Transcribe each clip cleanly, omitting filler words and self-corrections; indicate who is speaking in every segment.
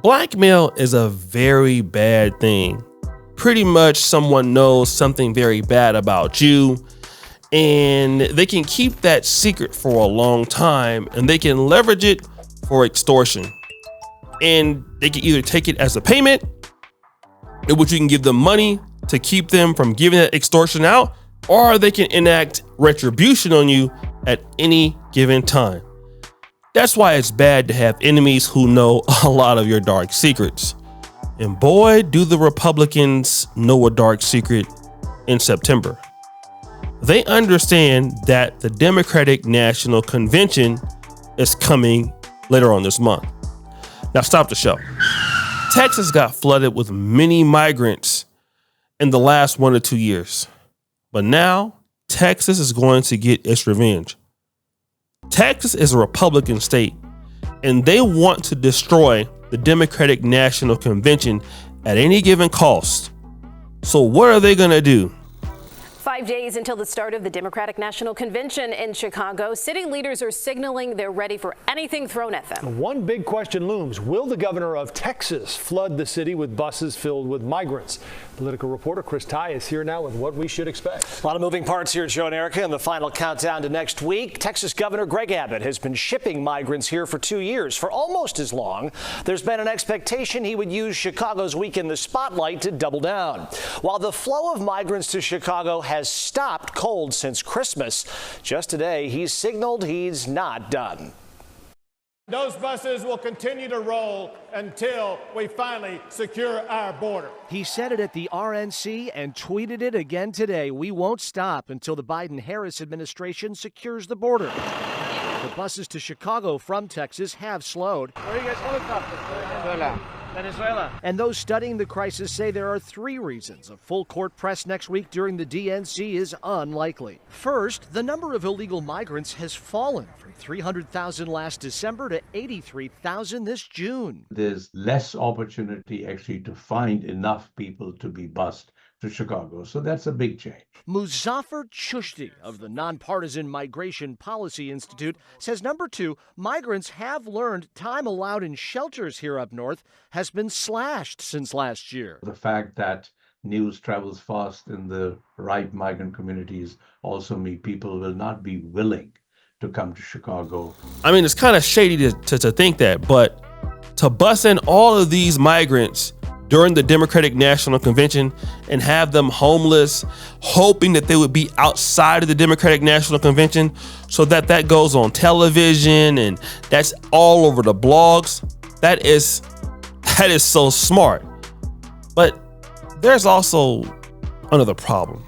Speaker 1: Blackmail is a very bad thing. Pretty much someone knows something very bad about you, and they can keep that secret for a long time, and they can leverage it for extortion. And they can either take it as a payment, in which you can give them money to keep them from giving that extortion out, or they can enact retribution on you at any given time. That's why it's bad to have enemies who know a lot of your dark secrets. And boy, do the Republicans know a dark secret in September. They understand that the Democratic National Convention is coming later on this month. Now stop the show. Texas got flooded with many migrants in the last 1 to 2 years. But now Texas is going to get its revenge. Texas is a Republican state, and they want to destroy the Democratic National Convention at any given cost. So what are they going to do?
Speaker 2: 5 days until the start of the Democratic National Convention in Chicago, city leaders are signaling they're ready for anything thrown at them.
Speaker 3: One big question looms. Will the governor of Texas flood the city with buses filled with migrants? Political reporter Chris Ty is here now with what we should expect.
Speaker 4: A lot of moving parts here, Joe and Erica, in the final countdown to next week. Texas Governor Greg Abbott has been shipping migrants here for 2 years, for almost as long. There's been an expectation he would use Chicago's week in the spotlight to double down. While the flow of migrants to Chicago has stopped cold since Christmas, just today he's signaled he's not done.
Speaker 5: Those buses will continue to roll until we finally secure our border.
Speaker 6: He said it at the RNC and tweeted it again today. We won't stop until the Biden-Harris administration secures the border. The buses to Chicago from Texas have slowed.
Speaker 7: Where are you guys helicopters? Venezuela.
Speaker 6: And those studying the crisis say there are 3 reasons a full court press next week during the DNC is unlikely. First, the number of illegal migrants has fallen from 300,000 last December to 83,000 this June.
Speaker 8: There's less opportunity actually to find enough people to be bused to Chicago. So that's a big change.
Speaker 6: Muzaffar Chushti of the Nonpartisan Migration Policy Institute says, number 2, migrants have learned time allowed in shelters here up north has been slashed since last year.
Speaker 8: The fact that news travels fast in the right migrant communities also mean people will not be willing to come to Chicago.
Speaker 1: I mean, it's kind of shady to think that, but to bus in all of these migrants during the Democratic National Convention and have them homeless, hoping that they would be outside of the Democratic National Convention so that goes on television and that's all over the blogs. That is so smart. But there's also another problem.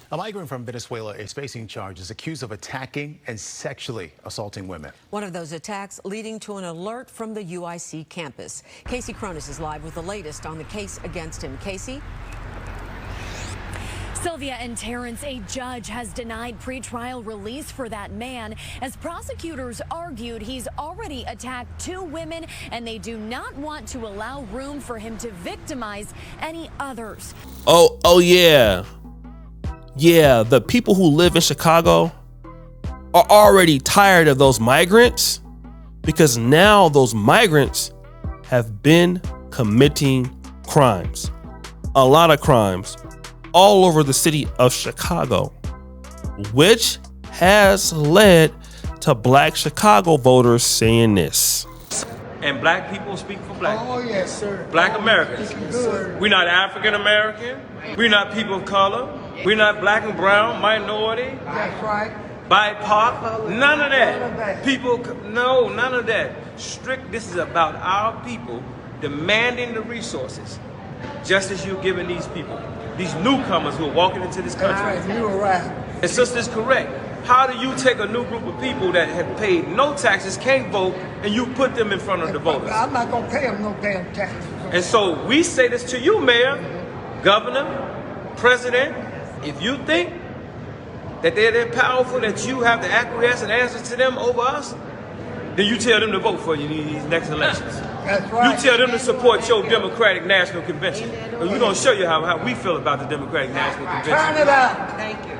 Speaker 9: A migrant from Venezuela is facing charges accused of attacking and sexually assaulting women.
Speaker 10: One of those attacks leading to an alert from the UIC campus. Casey Cronus is live with the latest on the case against him. Casey?
Speaker 11: Sylvia and Terrence, a judge has denied pretrial release for that man as prosecutors argued he's already attacked 2 women and they do not want to allow room for him to victimize any others.
Speaker 1: Oh yeah. Yeah, the people who live in Chicago are already tired of those migrants because now those migrants have been committing crimes, a lot of crimes, all over the city of Chicago, which has led to Black Chicago voters saying this.
Speaker 12: And black people speak for black people.
Speaker 13: Oh, yes, sir.
Speaker 12: Black Americans. We're not African American. We're not people of color. We're not black and brown, minority.
Speaker 13: That's right.
Speaker 12: BIPOC. None of that. People, no, none of that. This is about our people demanding the resources, just as you're giving these people, these newcomers who are walking into this country.
Speaker 13: You're right.
Speaker 12: And sister's correct. How do you take a new group of people that have paid no taxes, can't vote, and you put them in front of the voters?
Speaker 13: I'm not going to pay them no damn taxes.
Speaker 12: And so we say this to you, Mayor, Governor, President. If you think that they're that powerful that you have to acquiesce and answer to them over us, then you tell them to vote for you in these next elections.
Speaker 13: That's right.
Speaker 12: You tell them to support your Democratic National Convention. And we're going to show you how we feel about the Democratic National Convention.
Speaker 13: Turn it up. Thank you.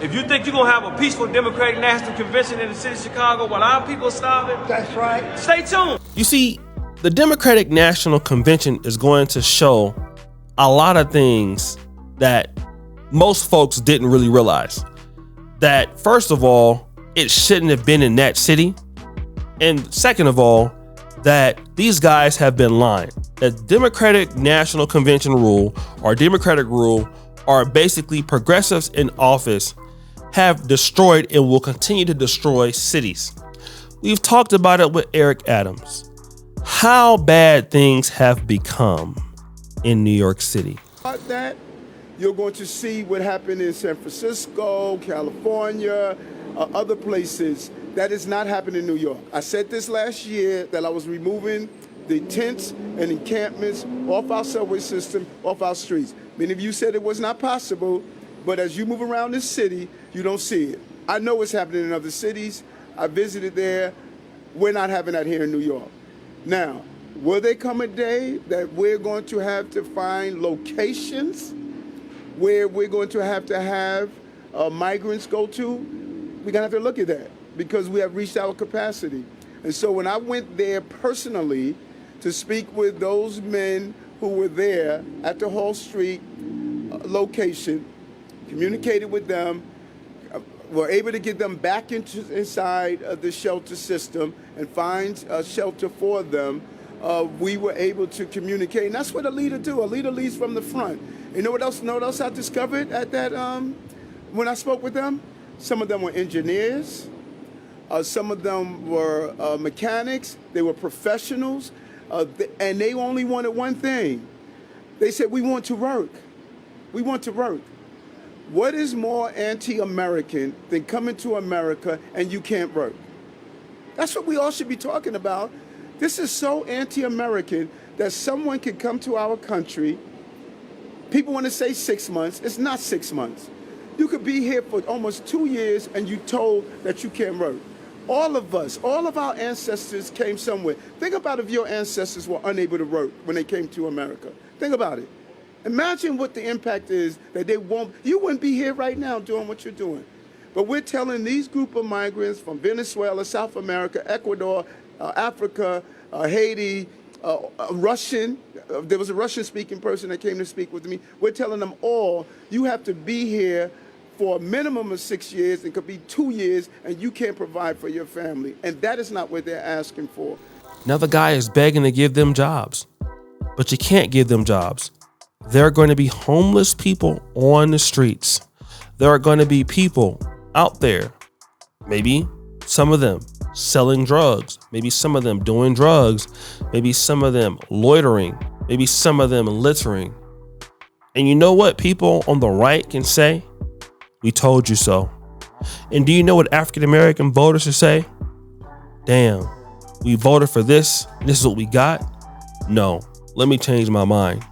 Speaker 12: If you think you're going to have a peaceful Democratic National Convention in the city of Chicago while our people are starving,
Speaker 13: that's right.
Speaker 12: Stay tuned.
Speaker 1: You see, The Democratic National Convention is going to show a lot of things that most folks didn't really realize. That, first of all, it shouldn't have been in that city. And second of all, that these guys have been lying. That Democratic National Convention rule or Democratic rule are basically progressives in office have destroyed and will continue to destroy cities. We've talked about it with Eric Adams. How bad things have become in New York City.
Speaker 14: About that, you're going to see what happened in San Francisco, California, other places. That is not happening in New York. I said this last year that I was removing the tents and encampments off our subway system, off our streets. Many of you said it was not possible, but as you move around this city, you don't see it. I know it's happening in other cities. I visited there. We're not having that here in New York. Now, will there come a day that we're going to have to find locations where we're going to have migrants go to? We're going to have to look at that because we have reached our capacity. And so when I went there personally to speak with those men who were there at the Hall Street location, communicated with them, were able to get them back inside the shelter system and find a shelter for them, we were able to communicate. And that's what a leader do. A leader leads from the front. You know what else I discovered at that when I spoke with them? Some of them were engineers. Some of them were mechanics. They were professionals. And they only wanted one thing. They said, we want to work. We want to work. What is more anti-American than coming to America and you can't work? That's what we all should be talking about. This is so anti-American that someone can come to our country. People want to say 6 months. It's not 6 months. You could be here for almost 2 years and you're told that you can't work. All of us, all of our ancestors came somewhere. Think about if your ancestors were unable to work when they came to America. Think about it. Imagine what the impact is that you wouldn't be here right now doing what you're doing. But we're telling these group of migrants from Venezuela, South America, Ecuador, Africa, Haiti, Russian. There was a Russian-speaking person that came to speak with me. We're telling them all, you have to be here for a minimum of 6 years. It could be 2 years, and you can't provide for your family. And that is not what they're asking for.
Speaker 1: Another guy is begging to give them jobs, but you can't give them jobs. There are going to be homeless people on the streets. There are going to be people out there, maybe some of them selling drugs, maybe some of them doing drugs, maybe some of them loitering, maybe some of them littering. And you know what people on the right can say? We told you so. And do you know what African-American voters should say? Damn, we voted for this. This is what we got. No, let me change my mind.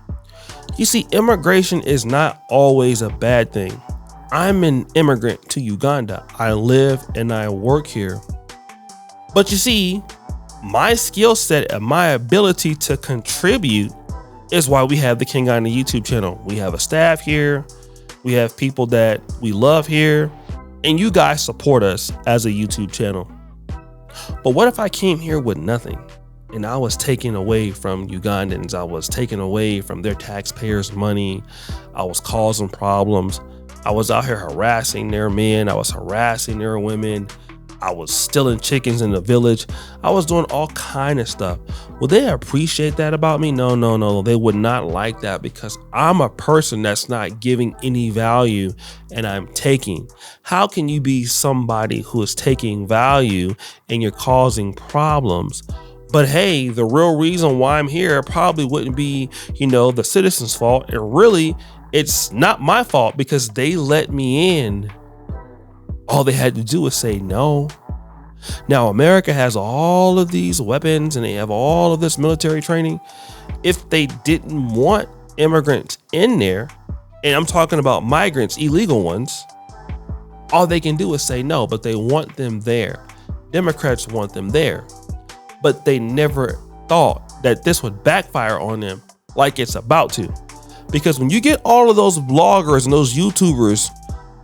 Speaker 1: You see, immigration is not always a bad thing. I'm an immigrant to Uganda. I live and I work here. But you see, my skill set and my ability to contribute is why we have the King Ghana YouTube channel. We have a staff here. We have people that we love here. And you guys support us as a YouTube channel. But what if I came here with nothing? And I was taken away from Ugandans. I was taken away from their taxpayers' money. I was causing problems. I was out here harassing their men. I was harassing their women. I was stealing chickens in the village. I was doing all kind of stuff. Will they appreciate that about me? No. They would not like that because I'm a person that's not giving any value and I'm taking. How can you be somebody who is taking value and you're causing problems? But hey, the real reason why I'm here probably wouldn't be, the citizens' fault. And really, it's not my fault because they let me in. All they had to do was say no. Now, America has all of these weapons and they have all of this military training. If they didn't want immigrants in there, and I'm talking about migrants, illegal ones, all they can do is say no, but they want them there. Democrats want them there. But they never thought that this would backfire on them like it's about to. Because when you get all of those bloggers and those YouTubers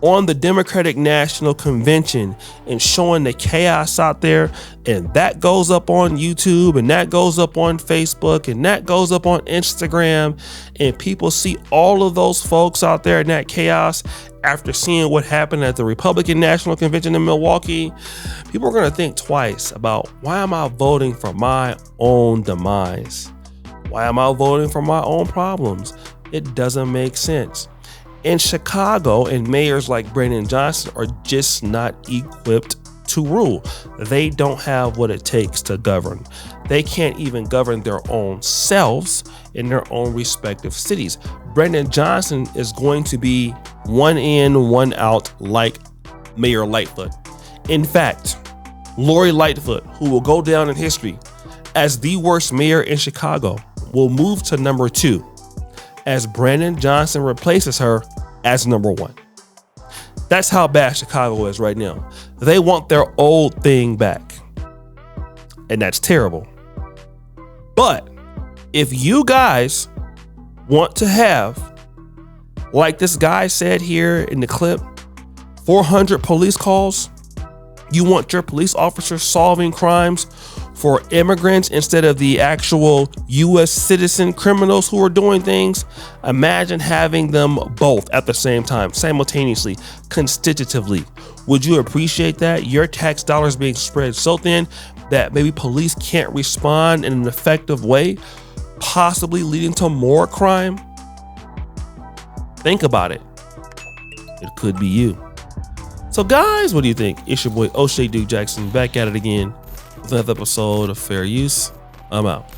Speaker 1: on the Democratic National Convention and showing the chaos out there, and that goes up on YouTube, and that goes up on Facebook, and that goes up on Instagram, and people see all of those folks out there in that chaos after seeing what happened at the Republican National Convention in Milwaukee, people are going to think twice about, why am I voting for my own demise? Why am I voting for my own problems? It doesn't make sense. In Chicago, and mayors like Brandon Johnson are just not equipped to rule. They don't have what it takes to govern. They can't even govern their own selves in their own respective cities. Brandon Johnson is going to be one in, one out like Mayor Lightfoot. In fact, Lori Lightfoot, who will go down in history as the worst mayor in Chicago, will move to number 2 as Brandon Johnson replaces her as number 1. That's how bad Chicago is right now. They want their old thing back. And that's terrible. But if you guys want to have, like this guy said here in the clip, 400 police calls, you want your police officers solving crimes for immigrants instead of the actual U.S. citizen criminals who are doing things. Imagine having them both at the same time, simultaneously, constitutively. Would you appreciate that? Your tax dollars being spread so thin that maybe police can't respond in an effective way, possibly leading to more crime? Think about it. It could be you. So guys, what do you think? It's your boy O'Shea Duke Jackson back at it again with another episode of Fair Use. I'm out.